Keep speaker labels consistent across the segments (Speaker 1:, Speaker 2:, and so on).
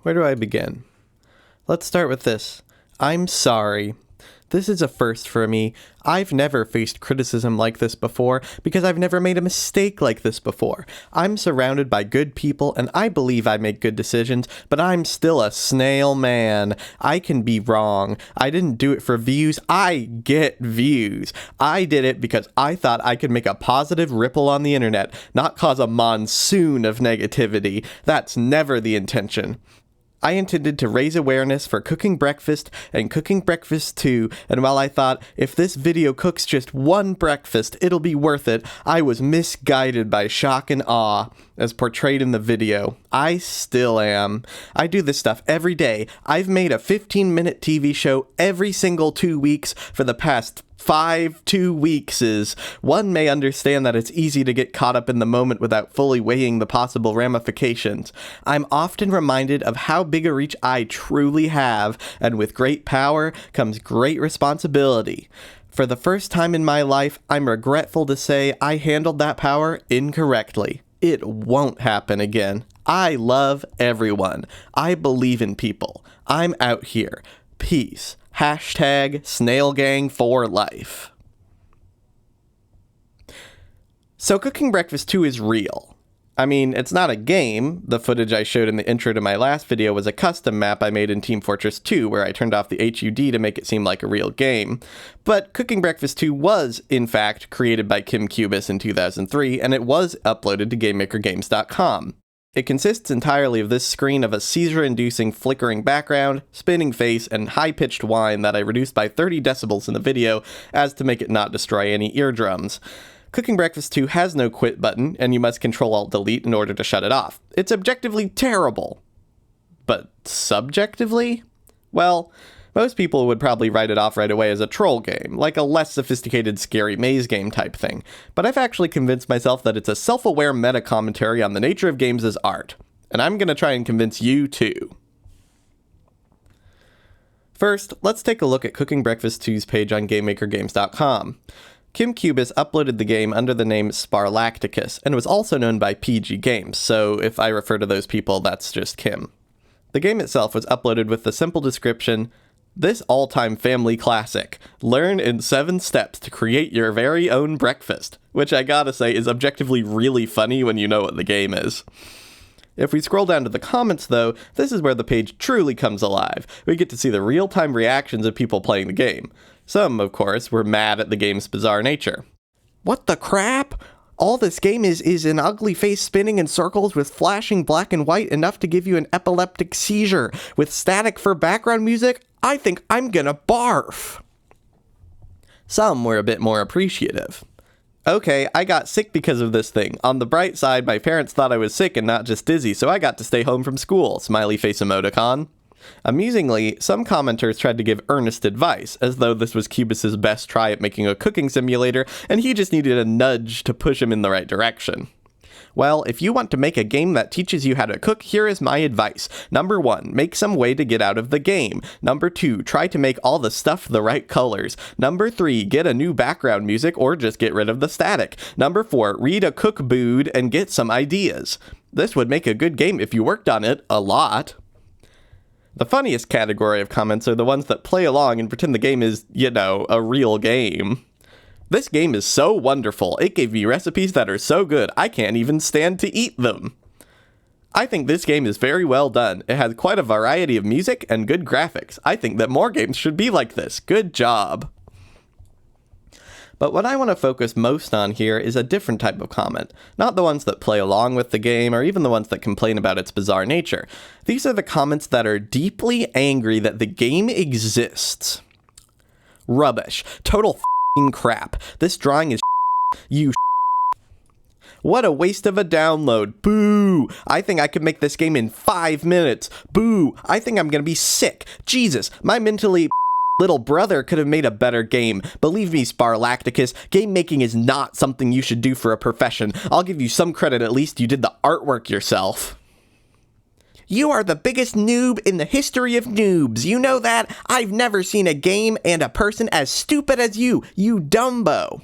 Speaker 1: Where do I begin? Let's start with this. I'm sorry. This is a first for me. I've never faced criticism like this before because I've never made a mistake like this before. I'm surrounded by good people and I believe I make good decisions, but I'm still a snail man. I can be wrong. I didn't do it for views. I get views. I did it because I thought I could make a positive ripple on the internet, not cause a monsoon of negativity. That's never the intention. I intended to raise awareness for cooking breakfast and cooking breakfast too, and while I thought, if this video cooks just one breakfast, it'll be worth it, I was misguided by shock and awe, as portrayed in the video. I still am. I do this stuff every day. I've made a 15-minute TV show every single 2 weeks for the past 2 weeks. One may understand that it's easy to get caught up in the moment without fully weighing the possible ramifications. I'm often reminded of how big a reach I truly have, and with great power comes great responsibility. For the first time in my life, I'm regretful to say I handled that power incorrectly. It won't happen again. I love everyone. I believe in people. I'm out here. Peace. #SnailGang for life. So Cooking Breakfast 2 is real. I mean, it's not a game. The footage I showed in the intro to my last video was a custom map I made in Team Fortress 2 where I turned off the HUD to make it seem like a real game. But Cooking Breakfast 2 was, in fact, created by Kim Cubis in 2003, and it was uploaded to GameMakerGames.com. It consists entirely of this screen of a seizure-inducing flickering background, spinning face, and high-pitched whine that I reduced by 30 decibels in the video as to make it not destroy any eardrums. Cooking Breakfast 2 has no quit button, and you must Control-Alt-Delete in order to shut it off. It's objectively terrible. But subjectively? Well, most people would probably write it off right away as a troll game, like a less sophisticated scary maze game type thing, but I've actually convinced myself that it's a self-aware meta-commentary on the nature of games as art, and I'm gonna try and convince you too. First, let's take a look at Cooking Breakfast 2's page on GameMakerGames.com. Kim Cubis uploaded the game under the name Sparlacticus, and was also known by PG Games, so if I refer to those people, that's just Kim. The game itself was uploaded with the simple description, "This all-time family classic. Learn in 7 steps to create your very own breakfast," which I gotta say is objectively really funny when you know what the game is. If we scroll down to the comments though, this is where the page truly comes alive. We get to see the real-time reactions of people playing the game. Some, of course, were mad at the game's bizarre nature. "What the crap? All this game is an ugly face spinning in circles with flashing black and white enough to give you an epileptic seizure, with static for background music? I think I'm gonna barf." Some were a bit more appreciative. "Okay, I got sick because of this thing. On the bright side, my parents thought I was sick and not just dizzy, so I got to stay home from school. Smiley face emoticon." Amusingly, some commenters tried to give earnest advice, as though this was Cubis's best try at making a cooking simulator, and he just needed a nudge to push him in the right direction. Well, if you want to make a game that teaches you how to cook, here is my advice. Number 1, make some way to get out of the game. Number 2, try to make all the stuff the right colors. Number 3, get a new background music or just get rid of the static. Number 4, read a cookbook and get some ideas. This would make a good game if you worked on it a lot. The funniest category of comments are the ones that play along and pretend the game is, a real game. "This game is so wonderful. It gave me recipes that are so good, I can't even stand to eat them." "I think this game is very well done. It has quite a variety of music and good graphics. I think that more games should be like this. Good job." But what I want to focus most on here is a different type of comment, not the ones that play along with the game or even the ones that complain about its bizarre nature. These are the comments that are deeply angry that the game exists. "Rubbish. Total f***ing crap. This drawing is you What a waste of a download. Boo! I think I could make this game in 5 minutes. Boo! I think I'm gonna be sick. Jesus, my mentally little brother could have made a better game. Believe me, Sparlacticus, game making is not something you should do for a profession. I'll give you some credit, at least you did the artwork yourself." "You are the biggest noob in the history of noobs. You know that? I've never seen a game and a person as stupid as you Dumbo."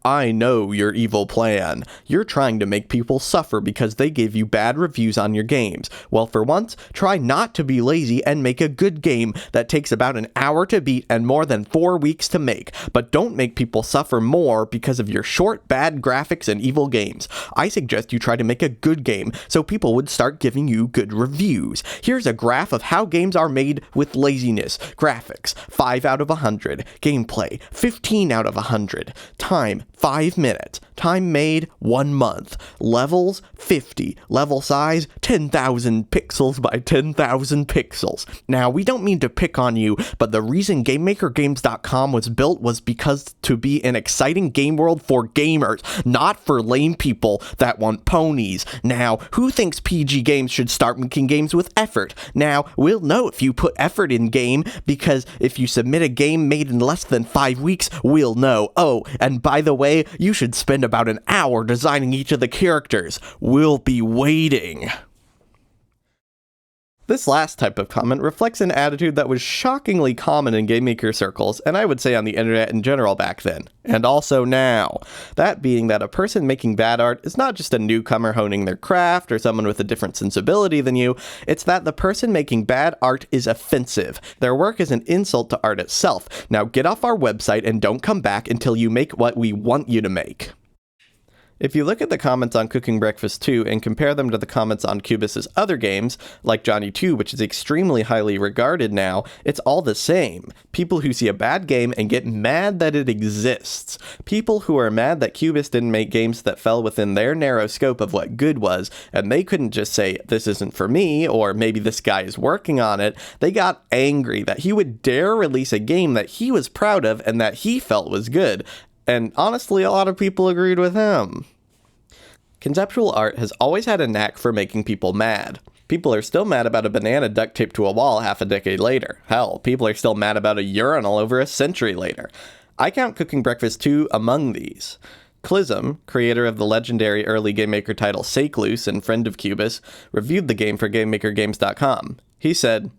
Speaker 1: I know your evil plan. You're trying to make people suffer because they give you bad reviews on your games. Well, for once, try not to be lazy and make a good game that takes about an hour to beat and more than 4 weeks to make. But don't make people suffer more because of your short, bad graphics and evil games. I suggest you try to make a good game so people would start giving you good reviews. Here's a graph of how games are made with laziness. Graphics, 5 out of 100. Gameplay, 15 out of 100. Time, 5 minutes. Time made, 1 month. Levels, 50. Level size, 10,000 pixels by 10,000 pixels. Now, we don't mean to pick on you, but the reason GameMakerGames.com was built was because to be an exciting game world for gamers, not for lame people that want ponies. Now, who thinks PG Games should start making games with effort? Now, we'll know if you put effort in game, because if you submit a game made in less than 5 weeks, we'll know. Oh, and by the way, you should spend about an hour designing each of the characters. We'll be waiting. This last type of comment reflects an attitude that was shockingly common in game maker circles, and I would say on the internet in general back then, and also now. That being that a person making bad art is not just a newcomer honing their craft or someone with a different sensibility than you, it's that the person making bad art is offensive. Their work is an insult to art itself. Now get off our website and don't come back until you make what we want you to make. If you look at the comments on Cooking Breakfast 2 and compare them to the comments on Cubis's other games, like Johnny 2, which is extremely highly regarded now, it's all the same. People who see a bad game and get mad that it exists. People who are mad that Cubis didn't make games that fell within their narrow scope of what good was, and they couldn't just say, this isn't for me, or maybe this guy is working on it. They got angry that he would dare release a game that he was proud of and that he felt was good. And honestly, a lot of people agreed with him. Conceptual art has always had a knack for making people mad. People are still mad about a banana duct taped to a wall half a decade later. Hell, people are still mad about a urinal over a century later. I count Cooking Breakfast 2 among these. Clism, creator of the legendary early GameMaker title Sake Loose and friend of Cubis, reviewed the game for GameMakerGames.com. He said,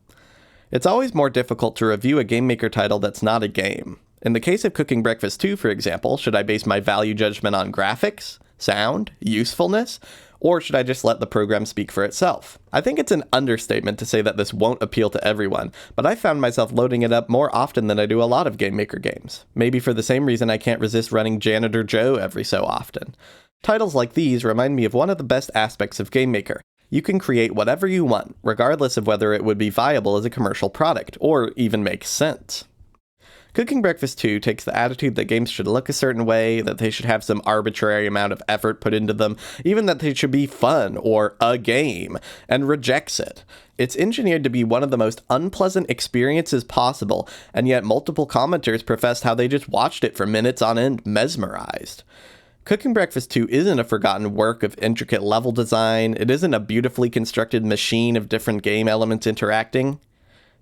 Speaker 1: "It's always more difficult to review a GameMaker title that's not a game. In the case of Cooking Breakfast 2, for example, should I base my value judgment on graphics, sound, usefulness, or should I just let the program speak for itself? I think it's an understatement to say that this won't appeal to everyone, but I found myself loading it up more often than I do a lot of GameMaker games. Maybe for the same reason I can't resist running Janitor Joe every so often. Titles like these remind me of one of the best aspects of GameMaker. You can create whatever you want, regardless of whether it would be viable as a commercial product, or even make sense." Cooking Breakfast 2 takes the attitude that games should look a certain way, that they should have some arbitrary amount of effort put into them, even that they should be fun or a game, and rejects it. It's engineered to be one of the most unpleasant experiences possible, and yet multiple commenters professed how they just watched it for minutes on end, mesmerized. Cooking Breakfast 2 isn't a forgotten work of intricate level design, it isn't a beautifully constructed machine of different game elements interacting.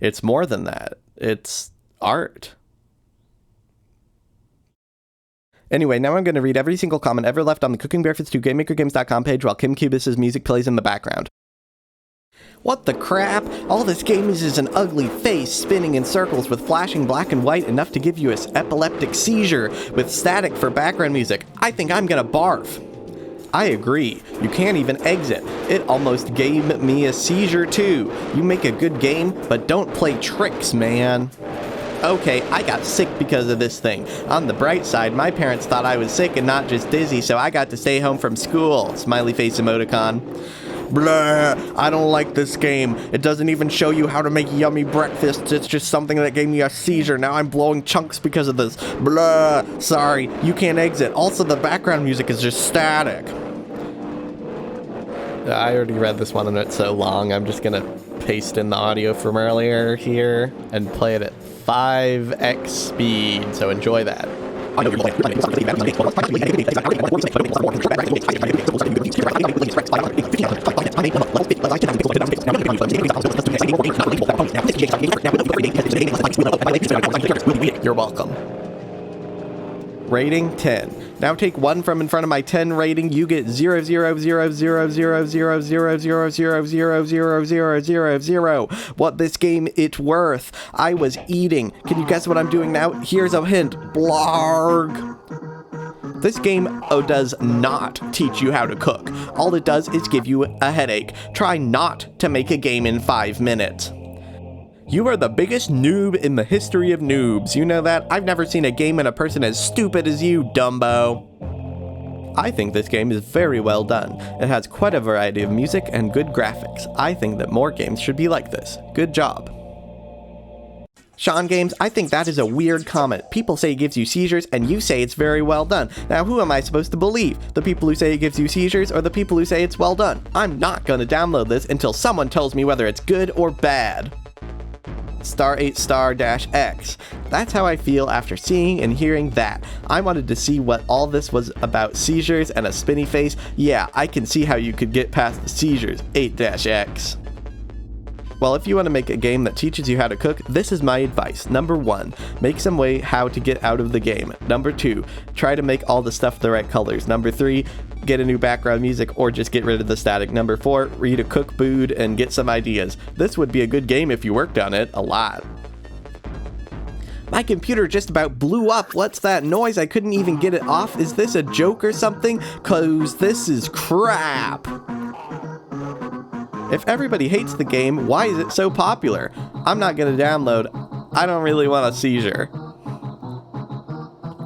Speaker 1: It's more than that. It's art. Anyway, now I'm going to read every single comment ever left on the Cooking Breakfast 2 GameMakerGames.com page while Kim Cubis's music plays in the background. What the crap? All this game is an ugly face spinning in circles with flashing black and white enough to give you an epileptic seizure with static for background music. I think I'm gonna barf. I agree. You can't even exit. It almost gave me a seizure too. You make a good game, but don't play tricks, man. Okay, I got sick because of this thing. On the bright side, my parents thought I was sick and not just dizzy, so I got to stay home from school. Smiley face emoticon. Blah, I don't like this game. It doesn't even show you how to make yummy breakfasts. It's just something that gave me a seizure. Now I'm blowing chunks because of this. Blah, sorry, you can't exit. Also, the background music is just static. I already read this one and it's so long. I'm just gonna paste in the audio from earlier here and play it at 5x speed, so enjoy that. You're welcome. Rating 10. Now take 1 from in front of my 10 rating. You get 0, 0, 0, 0, 0, 0, 0, 0, 0, 0, 0, 0, 0, 0. What this game it worth. I was eating. Can you guess what I'm doing now? Here's a hint. Blarg. This game does not teach you how to cook. All it does is give you a headache. Try not to make a game in 5 minutes. You are the biggest noob in the history of noobs. You know that? I've never seen a game and a person as stupid as you, Dumbo. I think this game is very well done. It has quite a variety of music and good graphics. I think that more games should be like this. Good job. Sean Games, I think that is a weird comment. People say it gives you seizures, and you say it's very well done. Now, who am I supposed to believe? The people who say it gives you seizures, or the people who say it's well done? I'm not going to download this until someone tells me whether it's good or bad. *8*X. That's how I feel after seeing and hearing that. I wanted to see what all this was about. Seizures and a spinny face. Yeah, I can see how you could get past the seizures. 8-X. Well, if you want to make a game that teaches you how to cook, this is my advice. Number 1, make some way how to get out of the game. Number 2, try to make all the stuff the right colors. Number 3, get a new background music or just get rid of the static. Number 4, read a cookbook and get some ideas. This would be a good game if you worked on it a lot. My computer just about blew up. What's that noise? I couldn't even get it off. Is this a joke or something? 'Cause this is crap. If everybody hates the game, why is it so popular? I'm not gonna download. I don't really want a seizure.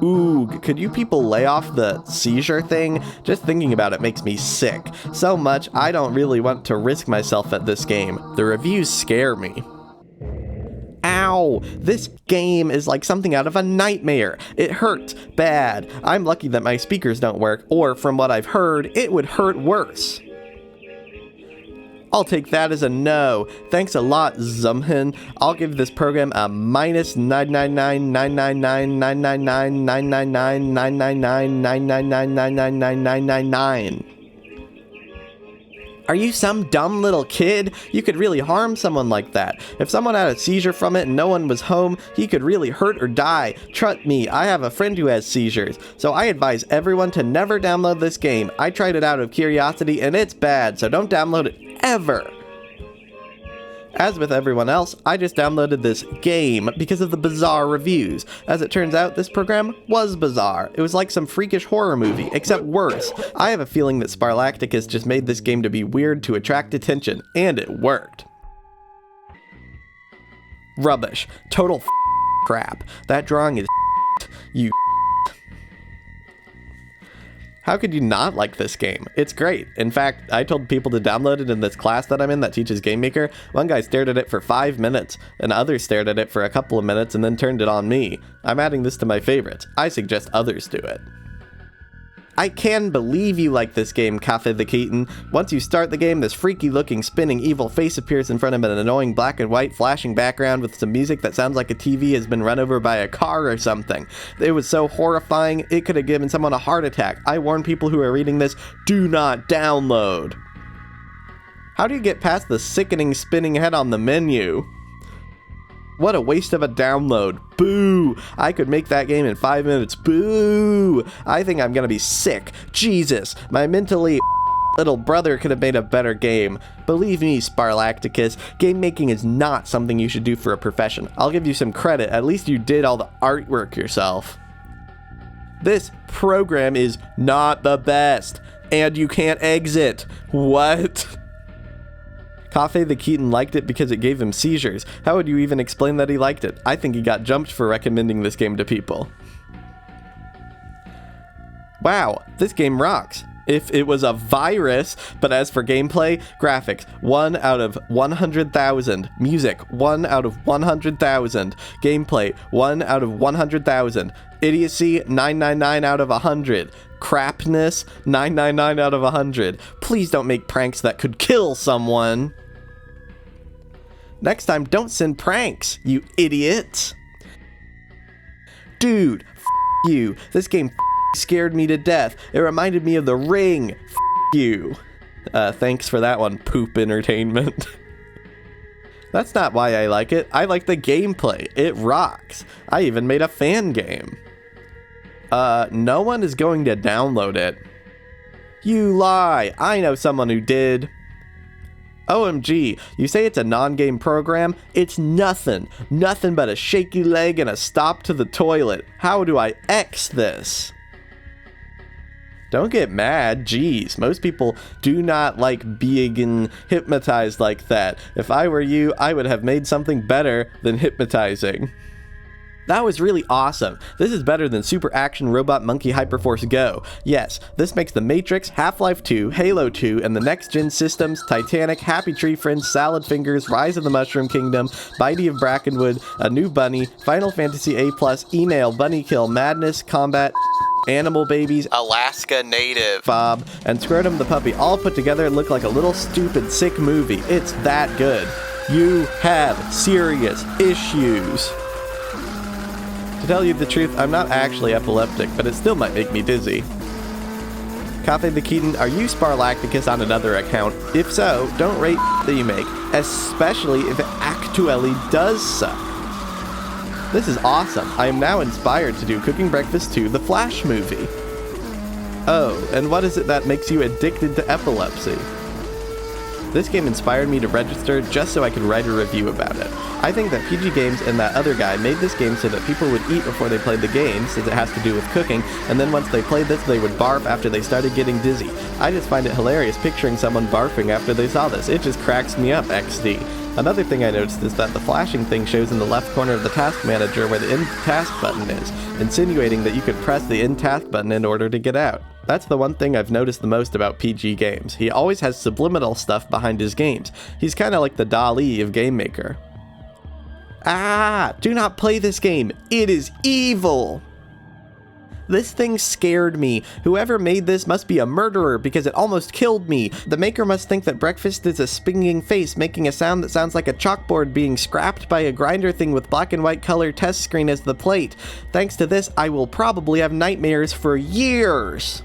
Speaker 1: Ooh, could you people lay off the seizure thing? Just thinking about it makes me sick. So much, I don't really want to risk myself at this game. The reviews scare me. Ow! This game is like something out of a nightmare. It hurts bad. I'm lucky that my speakers don't work, or from what I've heard, it would hurt worse. I'll take that as a no. Thanks a lot, Zumhin. I'll give this program a minus 999,999,999,999,999,999,999,999. Are you some dumb little kid? You could really harm someone like that. If someone had a seizure from it and no one was home, he could really hurt or die. Trust me, I have a friend who has seizures, so I advise everyone to never download this game. I tried it out of curiosity and it's bad, so don't download it ever. As with everyone else, I just downloaded this game because of the bizarre reviews. As it turns out, this program was bizarre. It was like some freakish horror movie, except worse. I have a feeling that Sparlacticus just made this game to be weird to attract attention, and it worked. Rubbish. Total crap. That drawing is you. How could you not like this game? It's great. In fact, I told people to download it in this class that I'm in that teaches Game Maker. One guy stared at it for 5 minutes, and others stared at it for a couple of minutes and then turned it on me. I'm adding this to my favorites. I suggest others do it. I can believe you like this game, Cafe the Keaton. Once you start the game, this freaky-looking spinning evil face appears in front of an annoying black and white flashing background with some music that sounds like a TV has been run over by a car or something. It was so horrifying, it could have given someone a heart attack. I warn people who are reading this, do not download. How do you get past the sickening spinning head on the menu? What a waste of a download. Boo! I could make that game in 5 minutes. Boo! I think I'm gonna be sick. Jesus, my mentally little brother could have made a better game. Believe me, Sparlacticus, game making is not something you should do for a profession. I'll give you some credit. At least you did all the artwork yourself. This program is not the best, and you can't exit. What? Cafe the Keaton liked it because it gave him seizures. How would you even explain that he liked it? I think he got jumped for recommending this game to people. Wow, this game rocks. If it was a virus, but as for gameplay, graphics, 1 out of 100,000. Music, 1 out of 100,000. Gameplay, 1 out of 100,000. Idiocy, 999 out of 100. Crapness, 999 out of 100. Please don't make pranks that could kill someone. Next time, don't send pranks, you idiots. Dude, you. This game scared me to death. It reminded me of The Ring. You. Thanks for that one, Poop Entertainment. That's not why I like it. I like the gameplay. It rocks. I even made a fan game. No one is going to download it. You lie. I know someone who did. OMG, you say it's a non-game program? It's nothing. Nothing but a shaky leg and a stop to the toilet. How do I X this? Don't get mad. Jeez, most people do not like being hypnotized like that. If I were you, I would have made something better than hypnotizing. That was really awesome. This is better than Super Action Robot Monkey Hyperforce Go. Yes, this makes The Matrix, Half-Life 2, Halo 2, and the next-gen systems, Titanic, Happy Tree Friends, Salad Fingers, Rise of the Mushroom Kingdom, Bitey of Brackenwood, A New Bunny, Final Fantasy A+, Email, Bunny Kill, Madness, Combat, Animal Babies, Alaska Native, Bob, and Scrotum the Puppy all put together look like a little stupid sick movie. It's that good. You have serious issues. To tell you the truth, I'm not actually epileptic, but it still might make me dizzy. Cafe the Keaton, are you Sparlacticus on another account? If so, don't rate that you make, especially if it actually does suck. This is awesome. I am now inspired to do Cooking Breakfast 2, the Flash movie. Oh, and what is it that makes you addicted to epilepsy? This game inspired me to register just so I could write a review about it. I think that PG Games and that other guy made this game so that people would eat before they played the game, since it has to do with cooking, and then once they played this, they would barf after they started getting dizzy. I just find it hilarious picturing someone barfing after they saw this. It just cracks me up, XD. Another thing I noticed is that the flashing thing shows in the left corner of the task manager where the end task button is, insinuating that you could press the end task button in order to get out. That's the one thing I've noticed the most about PG Games. He always has subliminal stuff behind his games. He's kinda like the Dali of Game Maker. Ah! Do not play this game! It is evil! This thing scared me. Whoever made this must be a murderer because it almost killed me. The maker must think that breakfast is a spinning face making a sound that sounds like a chalkboard being scrapped by a grinder thing with black and white color test screen as the plate. Thanks to this, I will probably have nightmares for years.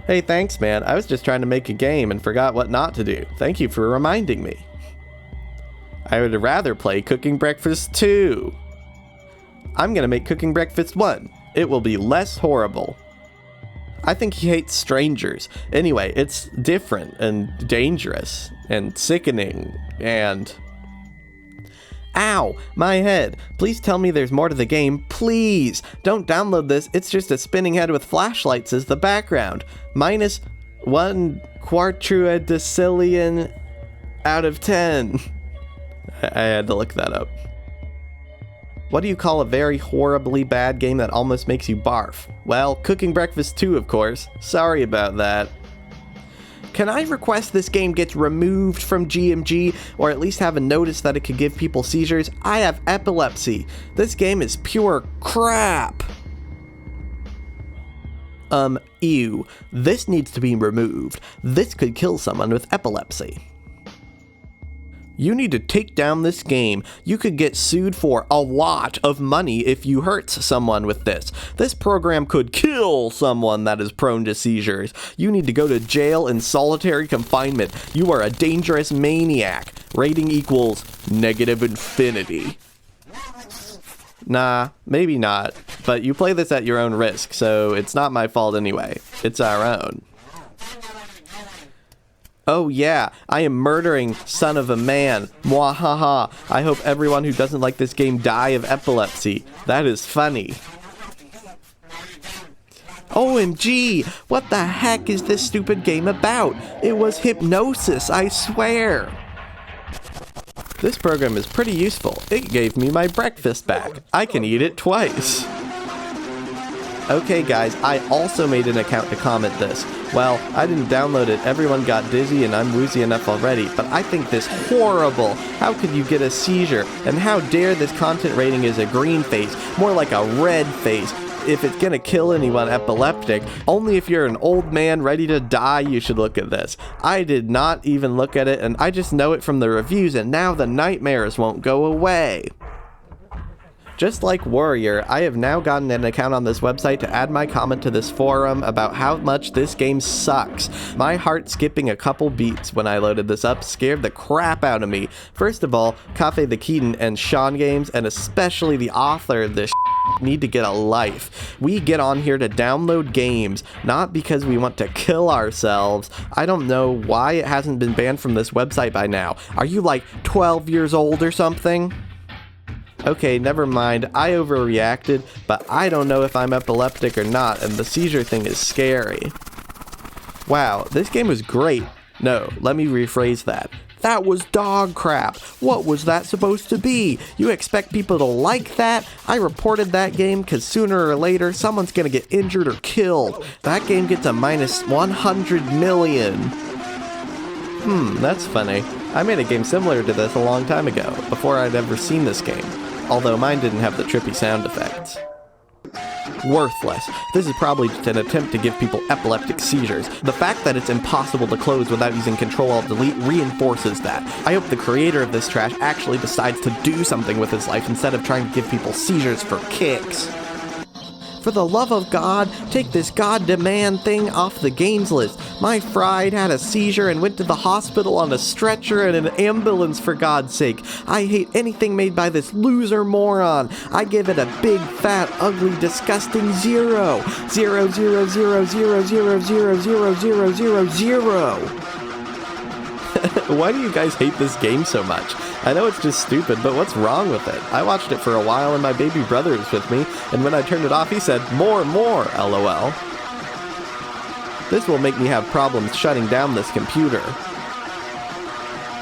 Speaker 1: Hey, thanks, man. I was just trying to make a game and forgot what not to do. Thank you for reminding me. I would rather play Cooking Breakfast 2. I'm gonna make Cooking Breakfast 1. It will be less horrible. I think he hates strangers. Anyway, it's different and dangerous and sickening and... Ow! My head! Please tell me there's more to the game. Please! Don't download this. It's just a spinning head with flashlights as the background. Minus 1 quadrillion out of 10. I had to look that up. What do you call a very horribly bad game that almost makes you barf? Well, Cooking Breakfast 2, of course. Sorry about that. Can I request this game gets removed from GMG, or at least have a notice that it could give people seizures? I have epilepsy. This game is pure crap. Ew. This needs to be removed. This could kill someone with epilepsy. You need to take down this game. You could get sued for a lot of money if you hurt someone with this. This program could kill someone that is prone to seizures. You need to go to jail in solitary confinement. You are a dangerous maniac. Rating equals -infinity. Nah, maybe not. But you play this at your own risk, so it's not my fault anyway. It's our own. Oh yeah, I am murdering son of a man. Mwahaha. I hope everyone who doesn't like this game die of epilepsy. That is funny. OMG! What the heck is this stupid game about? It was hypnosis, I swear! This program is pretty useful. It gave me my breakfast back. I can eat it twice. Okay guys, I also made an account to comment this. Well, I didn't download it, everyone got dizzy and I'm woozy enough already, but I think this horrible. How could you get a seizure? And how dare this content rating is a green face, more like a red face. If it's gonna kill anyone epileptic, only if you're an old man ready to die you should look at this. I did not even look at it and I just know it from the reviews and now the nightmares won't go away. Just like Warrior, I have now gotten an account on this website to add my comment to this forum about how much this game sucks. My heart skipping a couple beats when I loaded this up scared the crap out of me. First of all, Cafe the Keaton and Sean Games, and especially the author of this need to get a life. We get on here to download games, not because we want to kill ourselves. I don't know why it hasn't been banned from this website by now. Are you like 12 years old or something? Okay, never mind, I overreacted, but I don't know if I'm epileptic or not, and the seizure thing is scary. Wow, this game was great. No, let me rephrase that. That was dog crap. What was that supposed to be? You expect people to like that? I reported that game because sooner or later someone's gonna get injured or killed. That game gets a minus 100 million. That's funny. I made a game similar to this a long time ago, before I'd ever seen this game. Although mine didn't have the trippy sound effects. Worthless. This is probably just an attempt to give people epileptic seizures. The fact that it's impossible to close without using Control-Alt-Delete reinforces that. I hope the creator of this trash actually decides to do something with his life instead of trying to give people seizures for kicks. For the love of God, take this God-demand thing off the games list. My fried had a seizure and went to the hospital on a stretcher and an ambulance, for God's sake. I hate anything made by this loser moron. I give it a big, fat, ugly, disgusting 0. 0, 0, 0, 0, 0, 0, 0, 0, 0, 0. Why do you guys hate this game so much? I know it's just stupid, but what's wrong with it? I watched it for a while and my baby brother was with me, and when I turned it off he said, more, LOL. This will make me have problems shutting down this computer.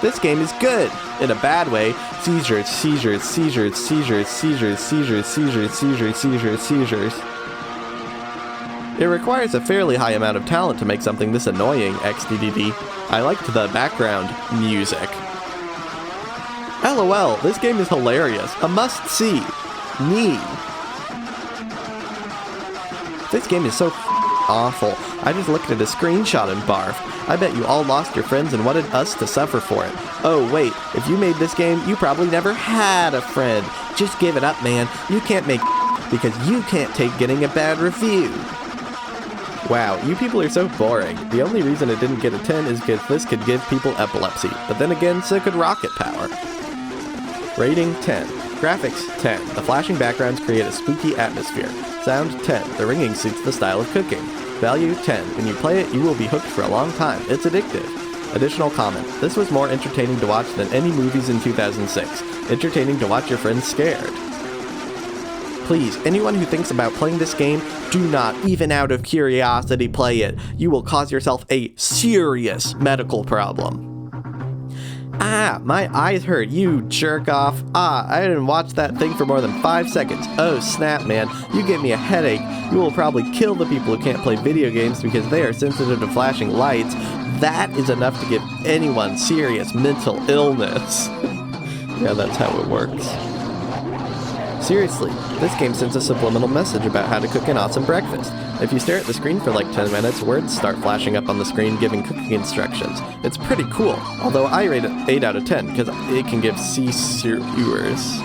Speaker 1: This game is good. In a bad way. Seizures, seizures, seizures, seizures, seizures, seizures, seizures, seizures, seizures, seizures. It requires a fairly high amount of talent to make something this annoying, XDDD. I liked the background music. LOL, this game is hilarious. A must-see. Me. This game is so awful. I just looked at a screenshot and barfed. I bet you all lost your friends and wanted us to suffer for it. Oh wait, if you made this game, you probably never had a friend. Just give it up, man. You can't make because you can't take getting a bad review. Wow, you people are so boring. The only reason it didn't get a 10 is because this could give people epilepsy. But then again, so could rocket power. Rating 10. Graphics 10. The flashing backgrounds create a spooky atmosphere. Sound 10. The ringing suits the style of cooking. Value 10. When you play it, you will be hooked for a long time. It's addictive. Additional comment. This was more entertaining to watch than any movies in 2006. Entertaining to watch your friends scared. Please, anyone who thinks about playing this game, do not, even out of curiosity, play it. You will cause yourself a serious medical problem. Ah, my eyes hurt, you jerk off. Ah, I didn't watch that thing for more than 5 seconds. Oh snap, man, you give me a headache. You will probably kill the people who can't play video games because they are sensitive to flashing lights. That is enough to give anyone serious mental illness. Yeah, that's how it works. Seriously, this game sends a subliminal message about how to cook an awesome breakfast. If you stare at the screen for like 10 minutes, words start flashing up on the screen giving cooking instructions. It's pretty cool, although I rate it 8 out of 10 because it can give seizures.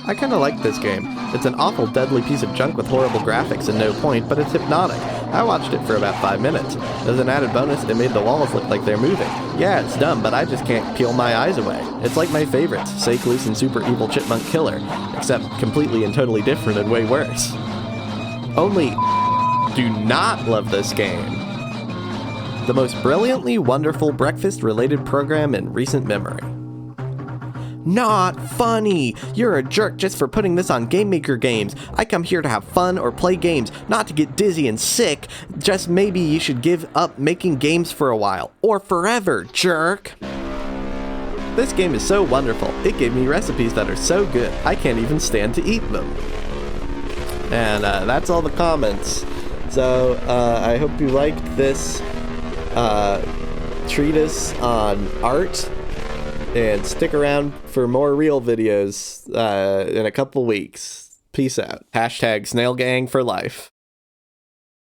Speaker 1: I kinda like this game. It's an awful deadly piece of junk with horrible graphics and no point, but it's hypnotic. I watched it for about 5 minutes. As an added bonus, it made the walls look like they're moving. Yeah, it's dumb, but I just can't peel my eyes away. It's like my favorites, Sake Loose and Super Evil Chipmunk Killer, except completely and totally different and way worse. Only do not love this game. The most brilliantly wonderful breakfast-related program in recent memory. Not funny! You're a jerk just for putting this on Game Maker Games. I come here to have fun or play games, not to get dizzy and sick. Just maybe you should give up making games for a while. Or forever, jerk! This game is so wonderful. It gave me recipes that are so good, I can't even stand to eat them. And that's all the comments. So, I hope you liked this treatise on art. And stick around for more real videos in a couple weeks. Peace out. # Snail Gang for life.